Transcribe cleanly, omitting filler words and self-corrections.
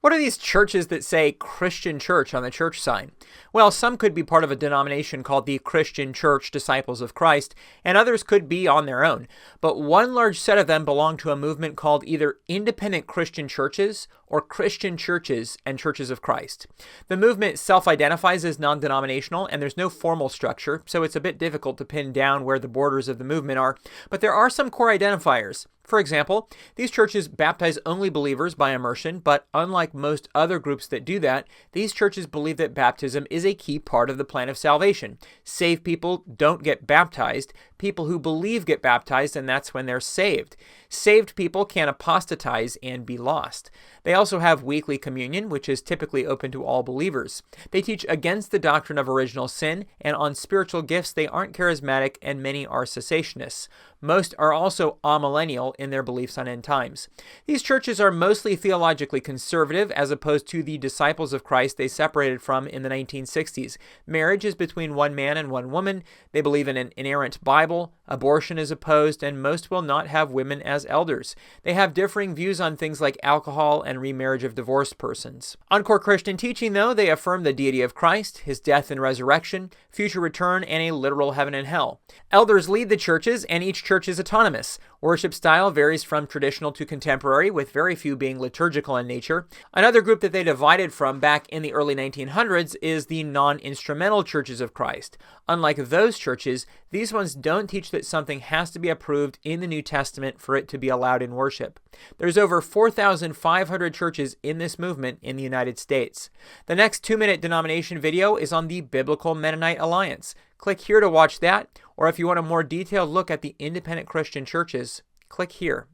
What are these churches that say Christian Church on the church sign? Well, some could be part of a denomination called the Christian Church Disciples of Christ, and others could be on their own. But one large set of them belong to a movement called either Independent Christian Churches or Christian Churches and Churches of Christ. The movement self-identifies as non-denominational, and there's no formal structure, so it's a bit difficult to pin down where the borders of the movement are, but there are some core identifiers. For example, these churches baptize only believers by immersion, but unlike most other groups that do that, these churches believe that baptism is a key part of the plan of salvation. Saved people don't get baptized. People who believe get baptized, and that's when they're saved. Saved people can apostatize and be lost. They also have weekly communion, which is typically open to all believers. They teach against the doctrine of original sin, and on spiritual gifts they aren't charismatic, and many are cessationists. Most are also amillennial in their beliefs on end times. These churches are mostly theologically conservative as opposed to the Disciples of Christ they separated from in the 1960s. Marriage is between one man and one woman. They believe in an inerrant Bible. Abortion is opposed, and most will not have women as elders. They have differing views on things like alcohol and remarriage of divorced persons. On core Christian teaching, though, they affirm the deity of Christ, his death and resurrection, future return, and a literal heaven and hell. Elders lead the churches, and each church is autonomous. Worship style varies from traditional to contemporary, with very few being liturgical in nature. Another group that they divided from back in the early 1900s is the non-instrumental Churches of Christ. Unlike those churches, these ones don't teach that something has to be approved in the New Testament for it to be allowed in worship. There's over 4,500 churches in this movement in the United States. The next 2-minute denomination video is on the Biblical Mennonite Alliance. Click here to watch that, or if you want a more detailed look at the independent Christian churches, click here.